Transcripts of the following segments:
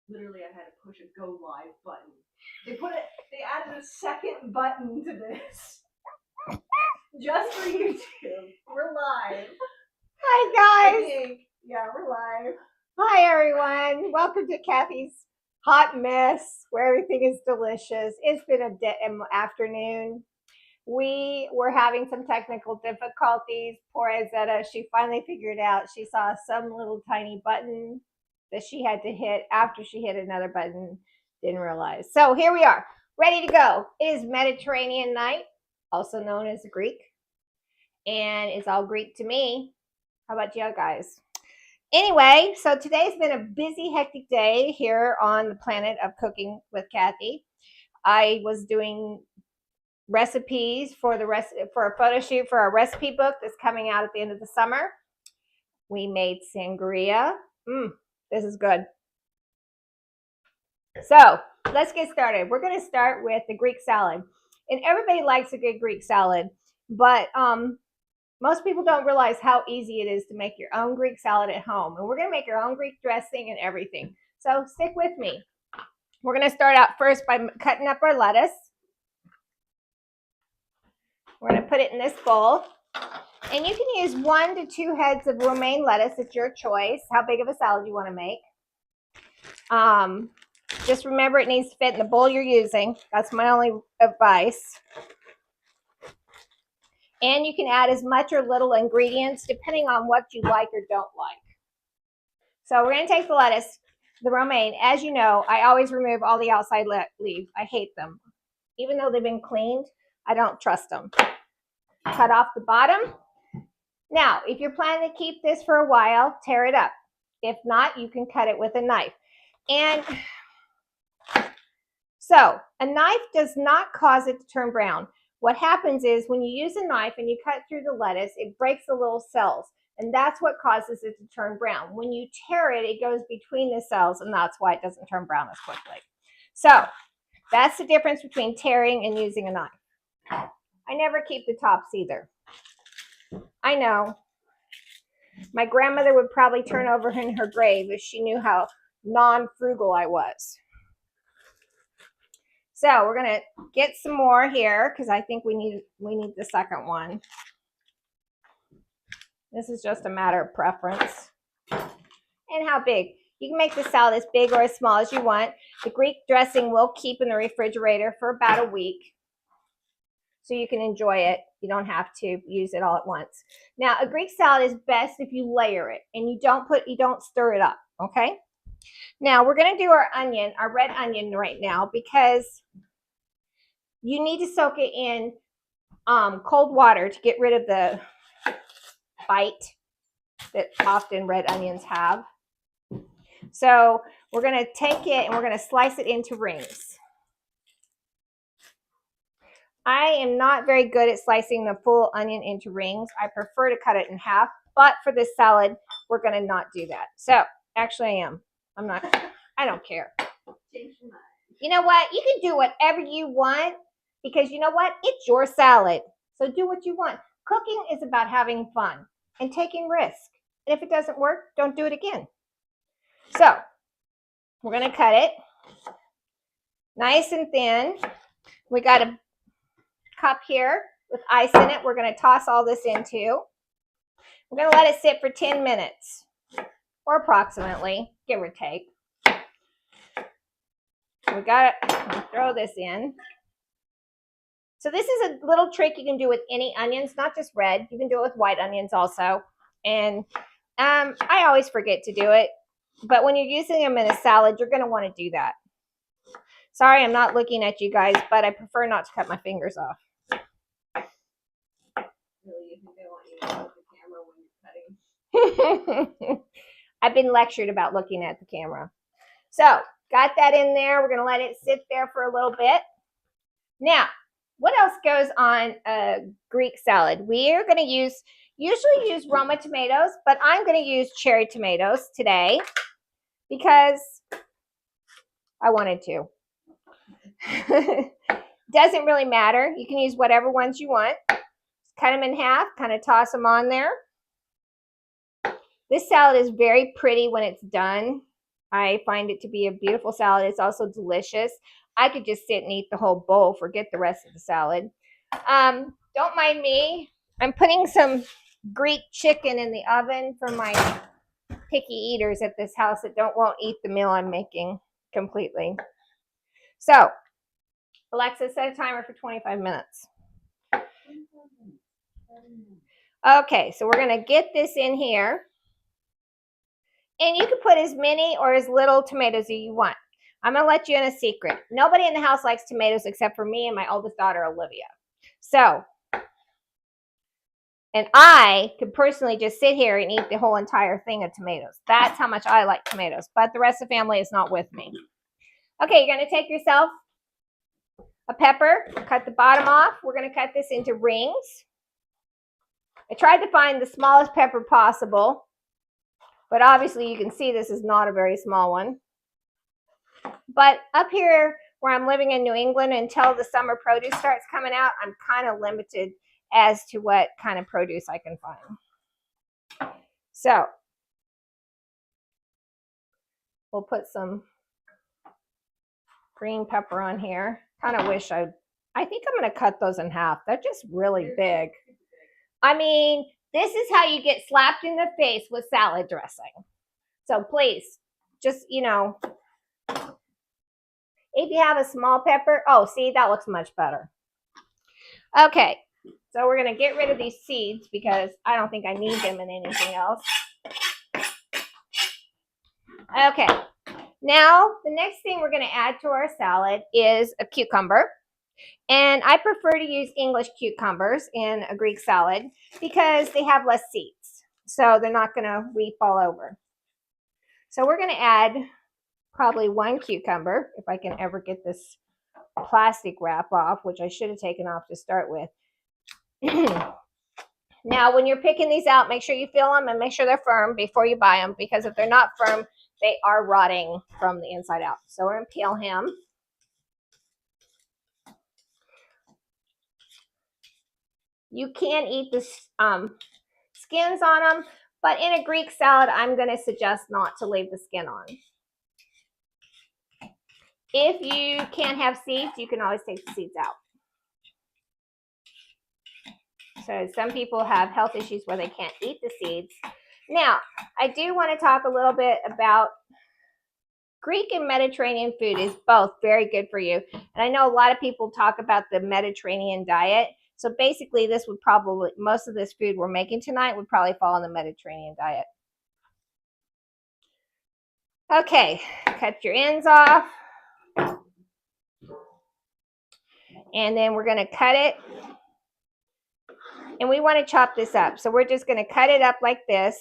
literally I had to push a go live button. They added a second button to this. Just for YouTube. We're live. Hi guys. Yeah, we're live. Hi everyone. Welcome to Kathy's Hot Mess, where everything is delicious. It's been an afternoon. We were having some technical difficulties. Poor Izetta, she finally figured out. She saw some little tiny button that she had to hit after she hit another button. Didn't realize. So here we are, ready to go. It is Mediterranean night, also known as Greek. And it's all Greek to me. How about you guys? Anyway, so today's been a busy, hectic day here on the planet of cooking with Kathy. I was doing recipes for a photo shoot for our recipe book that's coming out at the end of the summer. We made sangria. This is good. So let's get started. We're going to start with the Greek salad. And everybody likes a good Greek salad, but most people don't realize how easy it is to make your own Greek salad at home. And we're going to make our own Greek dressing and everything. So stick with me. We're going to start out first by cutting up our lettuce. We're going to put it in this bowl. And you can use 1 to 2 heads of romaine lettuce. It's your choice, how big of a salad you want to make. Just remember it needs to fit in the bowl you're using. That's my only advice. And you can add as much or little ingredients depending on what you like or don't like. So we're going to take the lettuce, the romaine. As you know, I always remove all the outside leaves. I hate them. Even though they've been cleaned, I don't trust them. Cut off the bottom. Now, if you're planning to keep this for a while, tear it up. If not, you can cut it with a knife. And so a knife does not cause it to turn brown. What happens is when you use a knife and you cut through the lettuce, it breaks the little cells. And that's what causes it to turn brown. When you tear it, it goes between the cells, and that's why it doesn't turn brown as quickly. So that's the difference between tearing and using a knife. I never keep the tops either. I know. My grandmother would probably turn over in her grave if she knew how non-frugal I was. So we're going to get some more here because I think we need the second one. This is just a matter of preference. And how big. You can make the salad as big or as small as you want. The Greek dressing will keep in the refrigerator for about a week. So you can enjoy it. You don't have to use it all at once. Now, a Greek salad is best if you layer it and you don't stir it up, okay? Now, we're going to do our onion, our red onion right now because you need to soak it in cold water to get rid of the bite that often red onions have. So we're going to take it and we're going to slice it into rings. I am not very good at slicing the full onion into rings. I prefer to cut it in half, but for this salad, we're going to not do that. So actually I am. I don't care. You know what? You can do whatever you want because you know what? It's your salad. So do what you want. Cooking is about having fun and taking risks. And if it doesn't work, don't do it again. So we're going to cut it nice and thin. We got a cup here with ice in it. We're going to toss all this into. We're going to let it sit for 10 minutes or approximately, give or take. We got to throw this in. So this is a little trick you can do with any onions, not just red. You can do it with white onions also. And I always forget to do it. But when you're using them in a salad, you're going to want to do that. Sorry, I'm not looking at you guys, but I prefer not to cut my fingers off. Really, you think they want you to look at the camera when you're cutting? I've been lectured about looking at the camera. So, got that in there. We're going to let it sit there for a little bit. Now, what else goes on a Greek salad? We are going to usually use Roma tomatoes, but I'm going to use cherry tomatoes today because I wanted to. Doesn't really matter. You can use whatever ones you want. Cut them in half, kind of toss them on there. This salad is very pretty when it's done. I find it to be a beautiful salad. It's also delicious. I could just sit and eat the whole bowl, forget the rest of the salad. Don't mind me. I'm putting some Greek chicken in the oven for my picky eaters at this house that won't eat the meal I'm making completely. So, Alexa, set a timer for 25 minutes. Okay, so we're going to get this in here. And you can put as many or as little tomatoes as you want. I'm going to let you in a secret. Nobody in the house likes tomatoes except for me and my oldest daughter, Olivia. So, and I could personally just sit here and eat the whole entire thing of tomatoes. That's how much I like tomatoes. But the rest of the family is not with me. Okay, you're going to take yourself a pepper, cut the bottom off. We're going to cut this into rings. I tried to find the smallest pepper possible. But obviously you can see this is not a very small one. But up here where I'm living in New England, until the summer produce starts coming out, I'm kind of limited as to what kind of produce I can find. So we'll put some green pepper on here. Kind of wish I think I'm going to cut those in half. They're just really big. I mean, this is how you get slapped in the face with salad dressing. So please, just, if you have a small pepper, oh, see, that looks much better. Okay, so we're going to get rid of these seeds because I don't think I need them in anything else. Okay, now the next thing we're going to add to our salad is a cucumber. And I prefer to use English cucumbers in a Greek salad because they have less seeds. So they're not going to weep all over. So we're going to add probably one cucumber, if I can ever get this plastic wrap off, which I should have taken off to start with. Now, when you're picking these out, make sure you feel them and make sure they're firm before you buy them, because if they're not firm, they are rotting from the inside out. So we're going to peel him. You can eat the skins on them, but in a Greek salad, I'm going to suggest not to leave the skin on. If you can't have seeds, you can always take the seeds out. So some people have health issues where they can't eat the seeds. Now, I do want to talk a little bit about Greek and Mediterranean food is both very good for you. And I know a lot of people talk about the Mediterranean diet. So basically, this would probably, most of this food we're making tonight would probably fall in the Mediterranean diet. Okay, cut your ends off. And then we're going to cut it. And we want to chop this up. So we're just going to cut it up like this.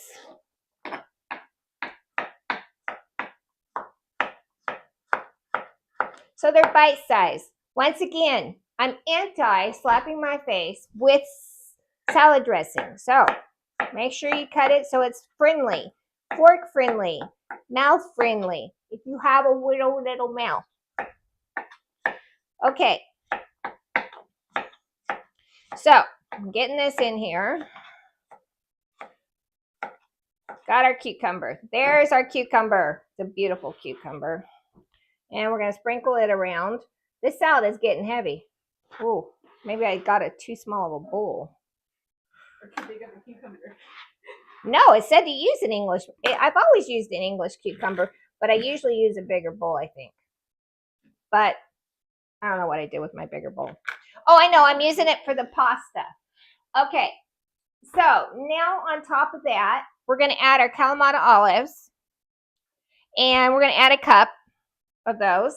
So they're bite-sized. Once again, I'm anti-slapping my face with salad dressing. So make sure you cut it so it's friendly, fork-friendly, mouth-friendly, if you have a little mouth. Okay. So I'm getting this in here. Got our cucumber. There's our cucumber. It's a beautiful cucumber. And we're going to sprinkle it around. This salad is getting heavy. Ooh, maybe I got it too small of a bowl. Or too big of a cucumber. No, it said to use an English. I've always used an English cucumber, but I usually use a bigger bowl, I think. But I don't know what I did with my bigger bowl. Oh, I know. I'm using it for the pasta. Okay. So now on top of that, we're going to add our Kalamata olives. And we're going to add a cup of those.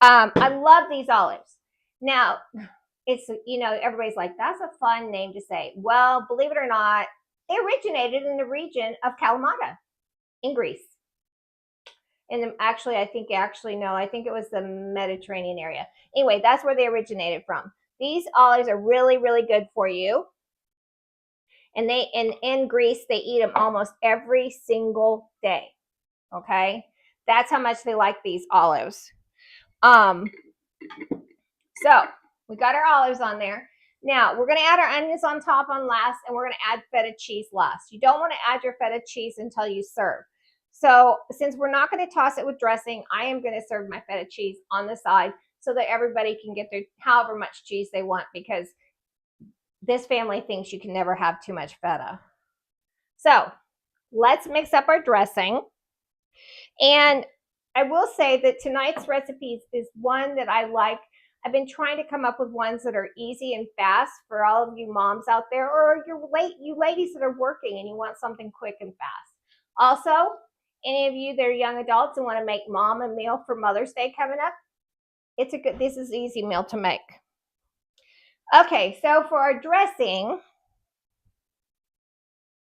I love these olives. Now, it's, everybody's like, that's a fun name to say. Well, believe it or not, they originated in the region of Kalamata in Greece. And actually, I think it was the Mediterranean area. Anyway, that's where they originated from. These olives are really, really good for you. And in Greece, they eat them almost every single day. Okay? That's how much they like these olives. So we got our olives on there. Now, we're going to add our onions on top on last, and we're going to add feta cheese last. You don't want to add your feta cheese until you serve. So since we're not going to toss it with dressing, I am going to serve my feta cheese on the side so that everybody can get their however much cheese they want, because this family thinks you can never have too much feta. So let's mix up our dressing. And I will say that tonight's recipe is one that I like. I've been trying to come up with ones that are easy and fast for all of you moms out there, or you ladies that are working and you want something quick and fast. Also, any of you that are young adults and want to make mom a meal for Mother's Day coming up, this is an easy meal to make. Okay, so for our dressing,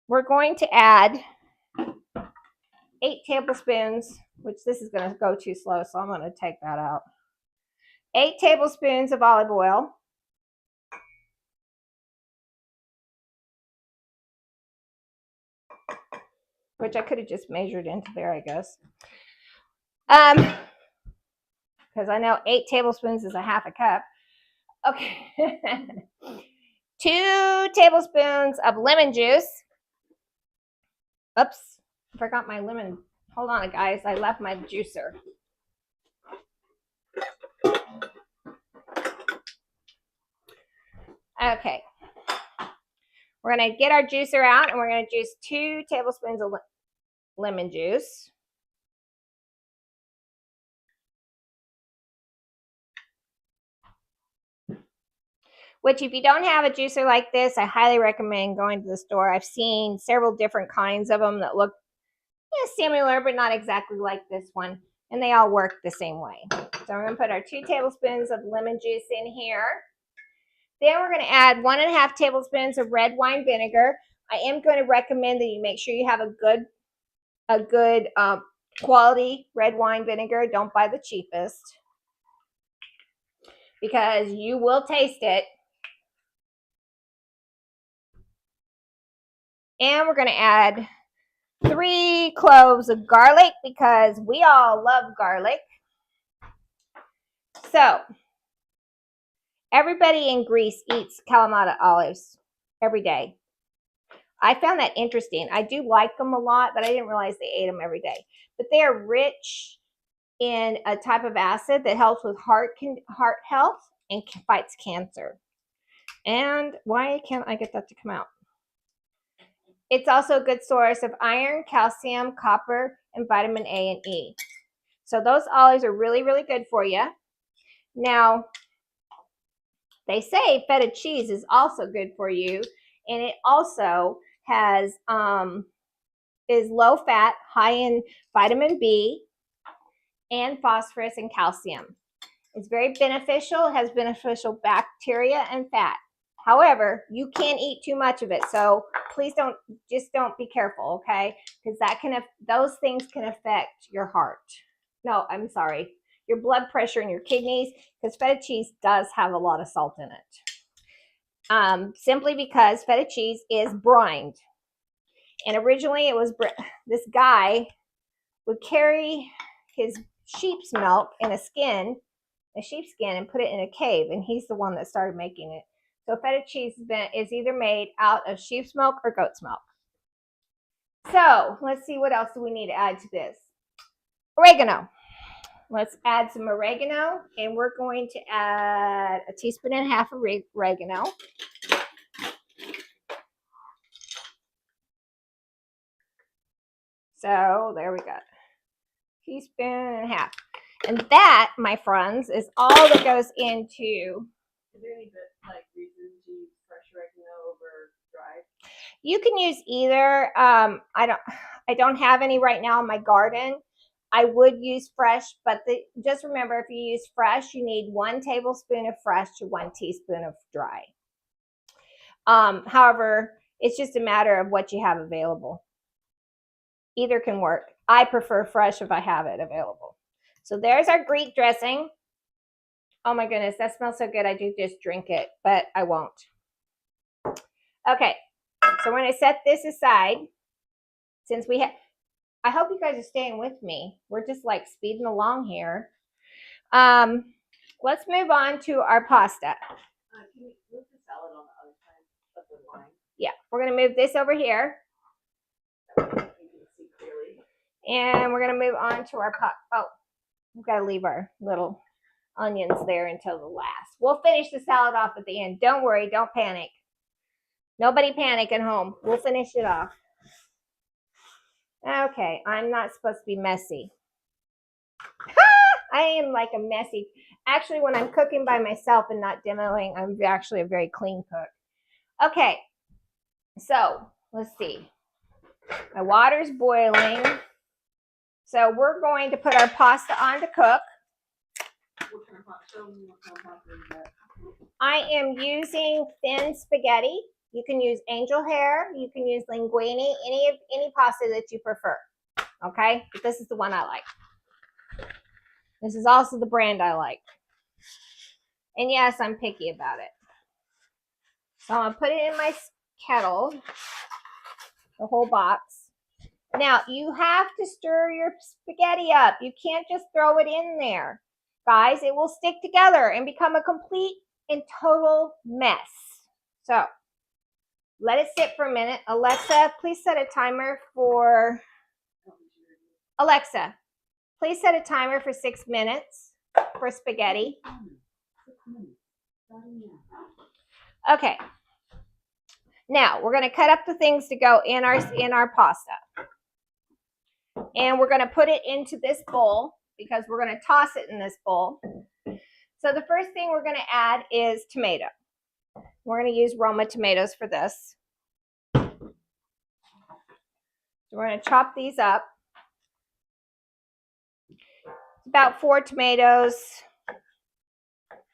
we're going to add 8 tablespoons, which this is going to go too slow, so I'm going to take that out. 8 tablespoons of olive oil. Which I could have just measured into there, I guess. Because I know 8 tablespoons is a half a cup. Okay. 2 tablespoons of lemon juice. Oops, I forgot my lemon. Hold on, guys. I left my juicer. Okay. We're going to get our juicer out, and we're going to juice 2 tablespoons of lemon juice. Which, if you don't have a juicer like this, I highly recommend going to the store. I've seen several different kinds of them that look similar, but not exactly like this one. And they all work the same way. So we're going to put our 2 tablespoons of lemon juice in here. Then we're going to add 1.5 tablespoons of red wine vinegar. I am going to recommend that you make sure you have a good quality red wine vinegar. Don't buy the cheapest, because you will taste it. And we're going to add 3 cloves of garlic, because we all love garlic. So everybody in Greece eats Kalamata olives every day. I found that interesting. I do like them a lot, but I didn't realize they ate them every day. But they are rich in a type of acid that helps with heart health and fights cancer. And why can't I get that to come out? It's also a good source of iron, calcium, copper, and vitamin A and E. So those olives are really, really good for you. Now, they say feta cheese is also good for you, and it also has is low fat, high in vitamin B and phosphorus and calcium. It's very beneficial. It has beneficial bacteria and fat. However, you can't eat too much of it, so please don't be careful, okay? Because those things can affect your heart. No, I'm sorry, your blood pressure and your kidneys, because feta cheese does have a lot of salt in it. Simply because feta cheese is brined, and originally it was this guy would carry his sheep's milk in a sheepskin, and put it in a cave, and he's the one that started making it. So feta cheese is either made out of sheep's milk or goat's milk. So let's see, what else do we need to add to this? Oregano. Let's add some oregano, and we're going to add 1.5 teaspoons of oregano. So there we go. 1.5 teaspoons. And that, my friends, is all that goes into. Is there any reason to use fresh oregano over dried? You can use either. I don't have any right now in my garden. I would use fresh, but just remember, if you use fresh, you need 1 tablespoon of fresh to 1 teaspoon of dry. However, it's just a matter of what you have available. Either can work. I prefer fresh if I have it available. So there's our Greek dressing. Oh my goodness, that smells so good. I do just drink it, but I won't. Okay, so we're going to set this aside. Since we have, I hope you guys are staying with me. We're just like speeding along here. Let's move on to our pasta. Can you move the salad Yeah, we're going to move this over here. And we're going to move on to our pot. Oh, we've got to leave our little onions there until the last. We'll finish the salad off at the end. Don't worry, don't panic. Nobody panic at home. We'll finish it off. Okay, I'm not supposed to be messy. I am like a messy. Actually, when I'm cooking by myself and not demoing, I'm actually a very clean cook. Okay, so let's see. My water's boiling. So we're going to put our pasta on to cook. I am using thin spaghetti. You can use angel hair. You can use linguine, any pasta that you prefer. Okay, but this is the one I like. This is also the brand I like. And yes, I'm picky about it. So I'm gonna put it in my kettle, the whole box. Now you have to stir your spaghetti up. You can't just throw it in there. Guys, it will stick together and become a complete and total mess. So let it sit for a minute. Alexa, please set a timer for Alexa, please set a timer for 6 minutes for spaghetti. Okay. Now we're going to cut up the things to go in our pasta. And we're going to put it into this bowl because we're going to toss it in this bowl. So the first thing we're going to add is tomato. We're going to use Roma Tomatoes for this. So we're going to chop these up. About 4 tomatoes,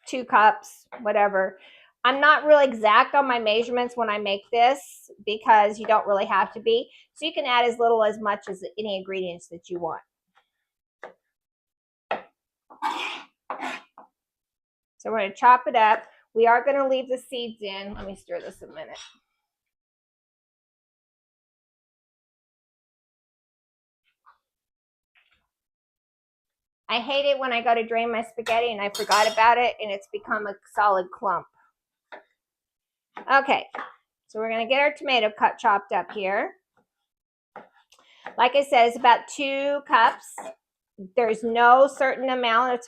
2 cups, whatever. I'm not really exact on my measurements when I make this because you don't really have to be. So you can add as little as much as any ingredients that you want. So we're going to chop it up. We are going to leave the seeds in. Let me stir this a minute. I hate it when I go to drain my spaghetti and I forgot about it and it's become a solid clump. Okay, so we're going to get our tomato chopped up here. Like I said, it's about 2 cups. There's no certain amount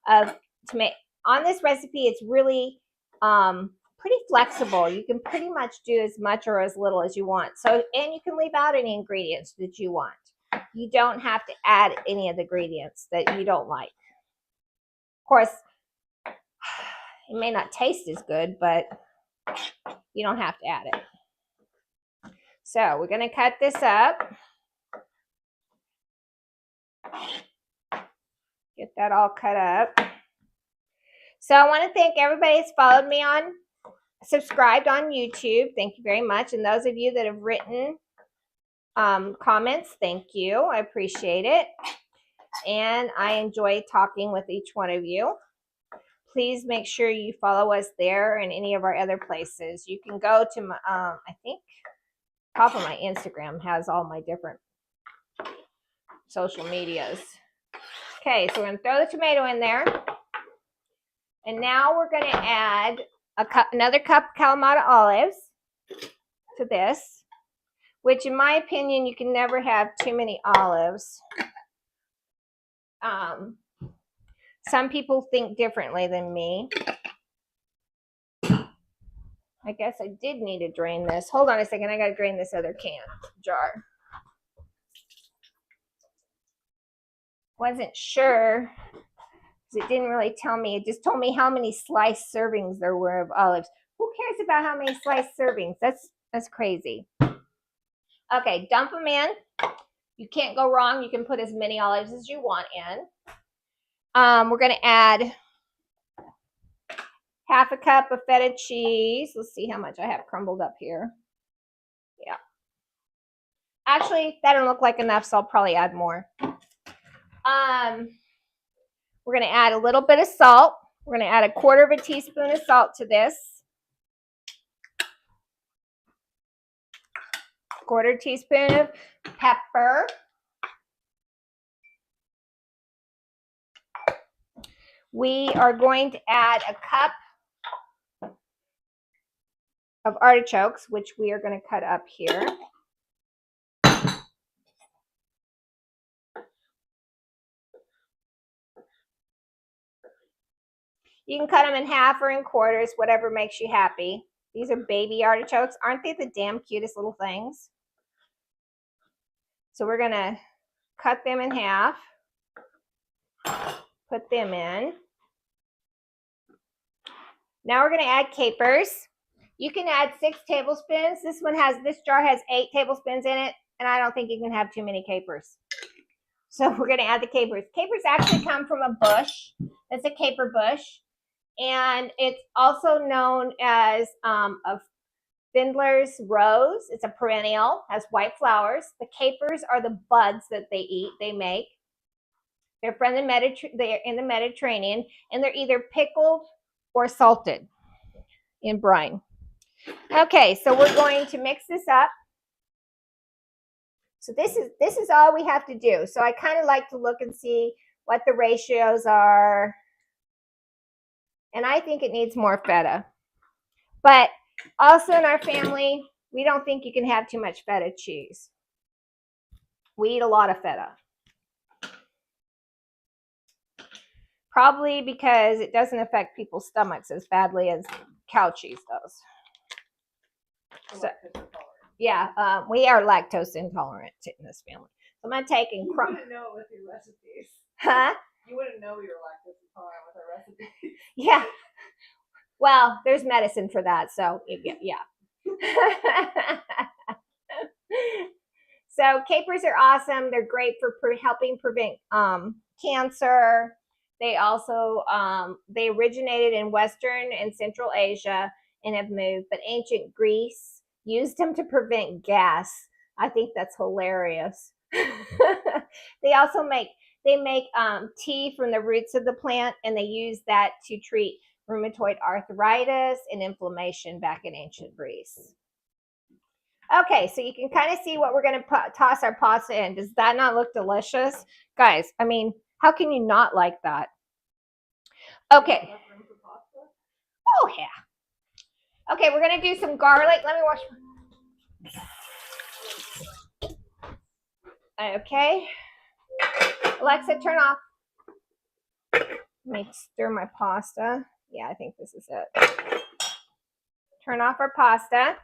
of tomato. On this recipe, it's really pretty flexible. You can pretty much do as much or as little as you want. So, and you can leave out any ingredients that you want. You don't have to add any of the ingredients that you don't like. Of course, it may not taste as good, but you don't have to add it. So we're going to cut this up. Get that all cut up. So I want to thank everybody that's followed me on, subscribed on YouTube. Thank you very much. And those of you that have written comments, thank you. I appreciate it. And I enjoy talking with each one of you. Please make sure you follow us there and any of our other places. You can go to my, I think, top of my Instagram has all my different social medias. Okay, so we're going to throw the tomato in there. And now we're going to add another cup of Kalamata olives to this, which in my opinion, you can never have too many olives. Some people think differently than me. I guess I did need to drain this. Hold on a second. I got to drain this other jar. Wasn't sure because it didn't really tell me. It just told me how many sliced servings there were of olives. Who cares about how many sliced servings? That's crazy. Okay, dump them in. You can't go wrong. You can put as many olives as you want in. We're going to add half a cup of feta cheese. Let's see how much I have crumbled up here. Yeah. Actually, that doesn't look like enough, so I'll probably add more. We're going to add a little bit of salt. We're going to add 1/4 teaspoon of salt to this. 1/4 teaspoon of pepper. We are going to add a cup of artichokes, which we are going to cut up here. You can cut them in half or in quarters, whatever makes you happy. These are baby artichokes. Aren't they the damn cutest little things? So we're going to cut them in half, put them in. Now we're going to add capers. You can add 6 tablespoons. This jar has 8 tablespoons in it, and I don't think you can have too many capers. So we're going to add the capers. Capers actually come from a bush. It's a caper bush. And it's also known as a Findler's rose. It's a perennial, has white flowers. The capers are the buds that they make. They're from they're in the Mediterranean, and they're either pickled or salted in brine. Okay, so we're going to mix this up. So this is all we have to do. So I kind of like to look and see what the ratios are. And I think it needs more feta. But also in our family, we don't think you can have too much feta cheese. We eat a lot of feta. Probably because it doesn't affect people's stomachs as badly as cow cheese does. So, yeah, we are lactose intolerant in this family. So I'm going to take and You wouldn't know it with your recipes. Huh? You wouldn't know you're lactose intolerant with our recipes. Yeah. Well, there's medicine for that, so yeah. So capers are awesome. They're great for helping prevent cancer. They also they originated in Western and Central Asia and have moved, but ancient Greece used them to prevent gas. I think that's hilarious. They also make tea from the roots of the plant, and they use that to treat rheumatoid arthritis and inflammation back in ancient Greece. Okay, so you can kind of see what we're going to toss our pasta in. Does that not look delicious? Guys, I mean, how can you not like that? Okay. Oh, yeah. Okay, we're going to do some garlic. Let me wash. Okay. Alexa, turn off. Let me stir my pasta. Yeah, I think this is it. Turn off our pasta.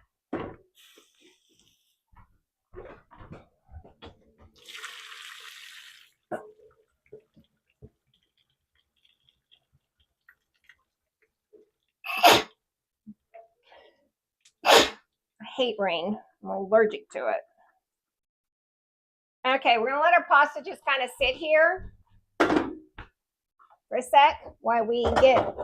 I hate rain. I'm allergic to it. Okay, we're gonna let our pasta just kind of sit here for a sec while we get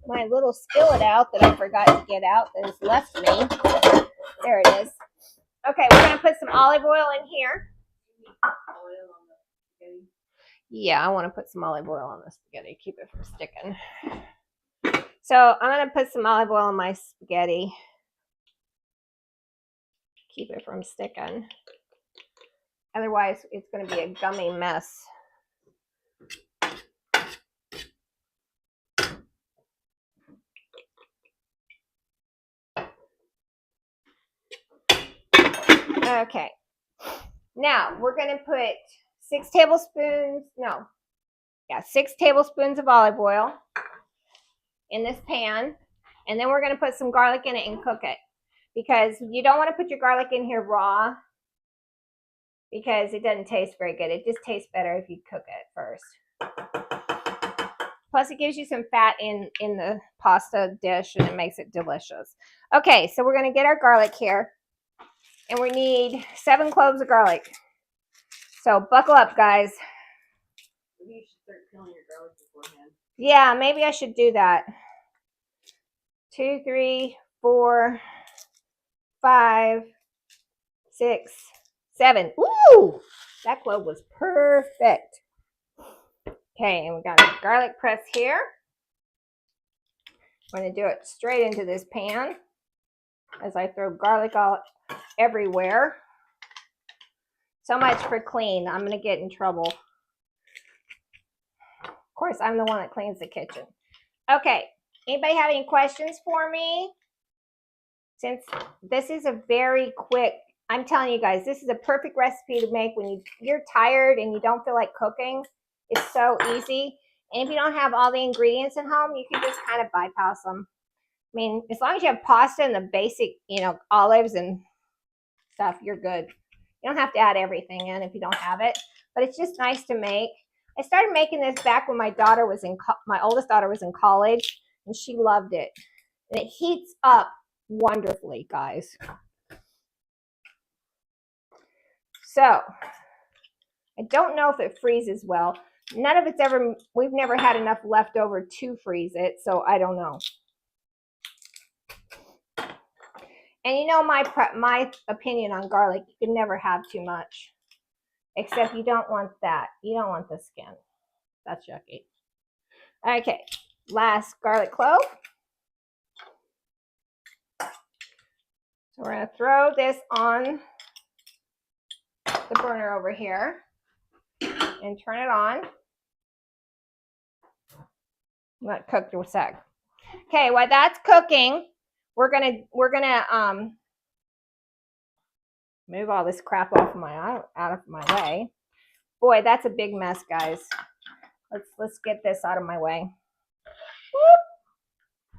my little skillet out that I forgot to get out that has left me. There it is. Okay, we're gonna put some olive oil in here. Yeah, I want to put some olive oil on the spaghetti. Keep it from sticking. So I'm gonna put some olive oil on my spaghetti. Keep it from sticking. Otherwise, it's going to be a gummy mess. Okay. Now, we're going to put 6 tablespoons of olive oil in this pan. And then we're going to put some garlic in it and cook it. Because you don't want to put your garlic in here raw, because it doesn't taste very good. It just tastes better if you cook it first. Plus, it gives you some fat in the pasta dish, and it makes it delicious. Okay, so we're going to get our garlic here. And we need 7 cloves of garlic. So buckle up, guys. Maybe you should start peeling your garlic beforehand. Yeah, maybe I should do that. 2, 3, 4, 5, 6, 7. Ooh, that clove was perfect. Okay, and we got a garlic press here. I'm going to do it straight into this pan as I throw garlic all everywhere. So much for clean. I'm going to get in trouble. Of course, I'm the one that cleans the kitchen. Okay, anybody have any questions for me? Since this is a very quick, I'm telling you guys, this is a perfect recipe to make when you're tired and you don't feel like cooking. It's so easy. And if you don't have all the ingredients at home, you can just kind of bypass them. I mean, as long as you have pasta and the basic, olives and stuff, you're good. You don't have to add everything in if you don't have it, but it's just nice to make. I started making this back when my oldest daughter was in college, and she loved it. And it heats up wonderfully, guys. So I don't know if it freezes well. We've never had enough left over to freeze it, so I don't know. And my opinion on garlic, you can never have too much, except you don't want that. You don't want the skin. That's yucky. Okay, last garlic clove. So we're going to throw this on the burner over here and turn it on. Let it cook for a sec. Okay, while that's cooking, we're gonna move all this crap out of my way. Boy, that's a big mess, guys. Let's get this out of my way. Whoop.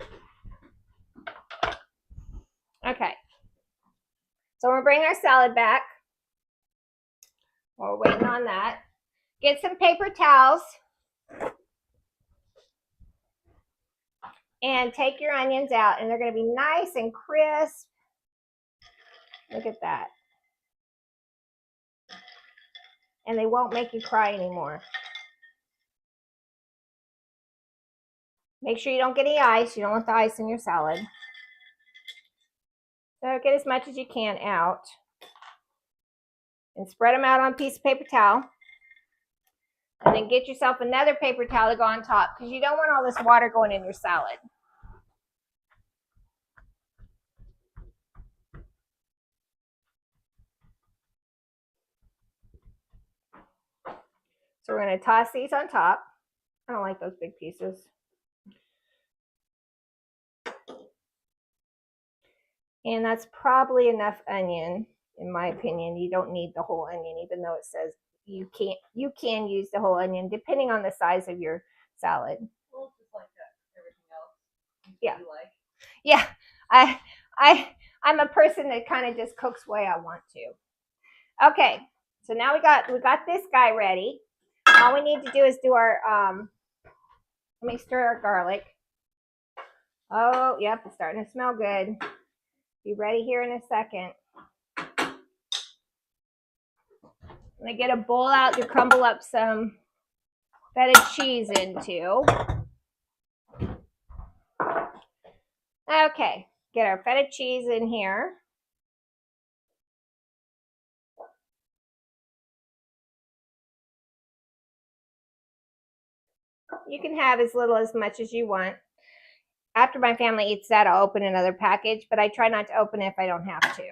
Okay. So we're bringing our salad back. We're waiting on that. Get some paper towels and take your onions out, and they're going to be nice and crisp. Look at that. And they won't make you cry anymore. Make sure you don't get any ice. You don't want the ice in your salad. So get as much as you can out. And spread them out on a piece of paper towel. And then get yourself another paper towel to go on top, because you don't want all this water going in your salad. So we're going to toss these on top. I don't like those big pieces. And that's probably enough onion, in my opinion. You don't need the whole onion, even though it says you can use the whole onion, depending on the size of your salad. Well, just like everything else. Yeah. Like. Yeah. I'm a person that kind of just cooks the way I want to. Okay. So now we got this guy ready. All we need to do is do our let me stir our garlic. Oh, yep, it's starting to smell good. Be ready here in a second. I'm gonna get a bowl out to crumble up some feta cheese into. Okay, get our feta cheese in here. You can have as little as much as you want. After my family eats that, I'll open another package, but I try not to open it if I don't have to,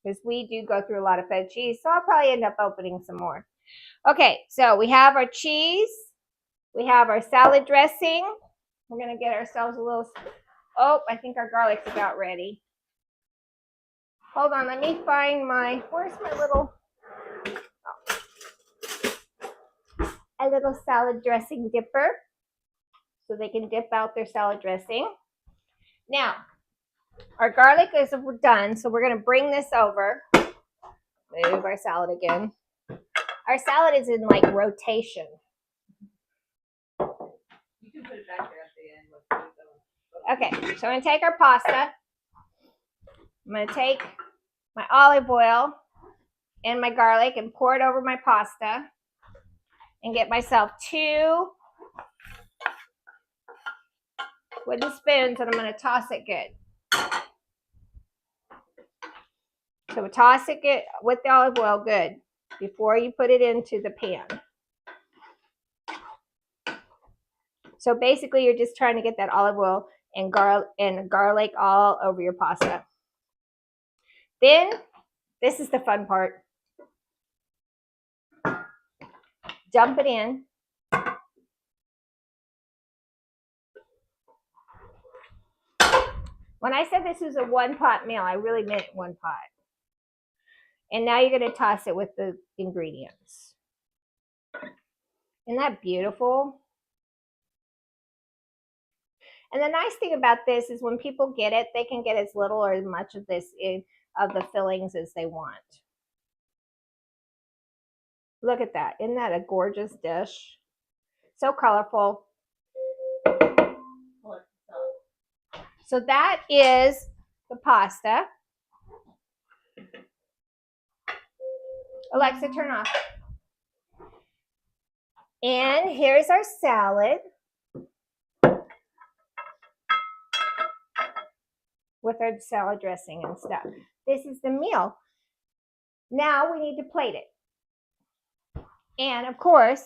because we do go through a lot of feta cheese, so I'll probably end up opening some more. Okay, so we have our cheese. We have our salad dressing. We're going to get ourselves a little... Oh, I think our garlic's about ready. Hold on, let me find my... Where's my little... Oh. A little salad dressing dipper, so they can dip out their salad dressing. Now, our garlic is done, so we're going to bring this over. Move our salad again. Our salad is in like rotation. You can put it back there at the end. Okay, so I'm going to take our pasta. I'm going to take my olive oil and my garlic and pour it over my pasta and get myself 2 wooden spoons, and I'm going to toss it good. So we toss it good with the olive oil good before you put it into the pan. So basically you're just trying to get that olive oil and garlic all over your pasta. Then, this is the fun part. Dump it in. When I said this is a one-pot meal, I really meant one pot. And now you're going to toss it with the ingredients. Isn't that beautiful? And the nice thing about this is when people get it, they can get as little or as much of this of the fillings as they want. Look at that. Isn't that a gorgeous dish? So colorful. So that is the pasta. Alexa, turn off. And here's our salad with our salad dressing and stuff. This is the meal. Now we need to plate it. And of course,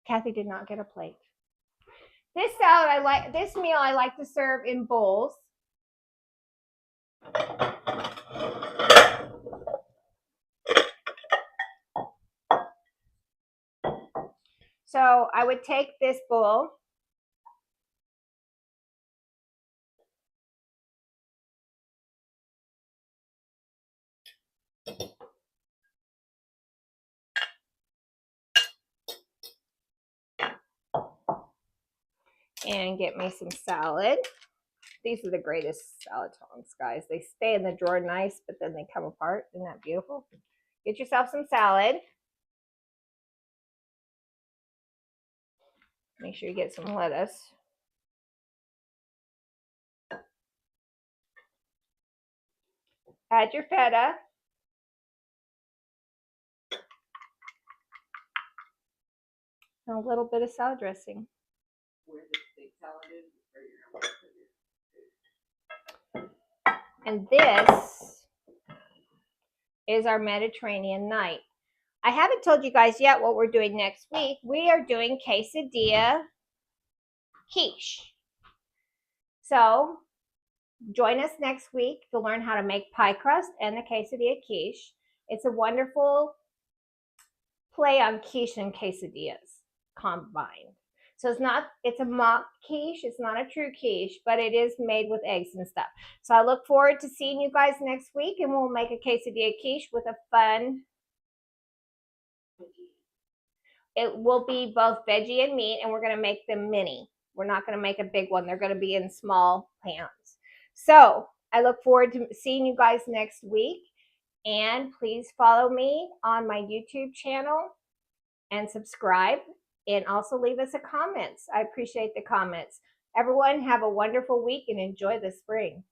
Kathy did not get a plate. This salad this meal I like to serve in bowls. So I would take this bowl and get me some salad. These are the greatest salad tongs, guys. They stay in the drawer nice, but then they come apart. Isn't that beautiful? Get yourself some salad. Make sure you get some lettuce. Add your feta. And a little bit of salad dressing. Where the big salad is, where you're going to put your food. And this is our Mediterranean night. I haven't told you guys yet what we're doing next week. We are doing quesadilla quiche. So join us next week to learn how to make pie crust and the quesadilla quiche. It's a wonderful play on quiche and quesadillas combined. So it's a mock quiche. It's not a true quiche, but it is made with eggs and stuff. So I look forward to seeing you guys next week, and we'll make a quesadilla quiche with a fun. It will be both veggie and meat, and we're going to make them mini. We're not going to make a big one. They're going to be in small pans. So I look forward to seeing you guys next week. And please follow me on my YouTube channel and subscribe. And also leave us a comments. I appreciate the comments. Everyone have a wonderful week and enjoy the spring.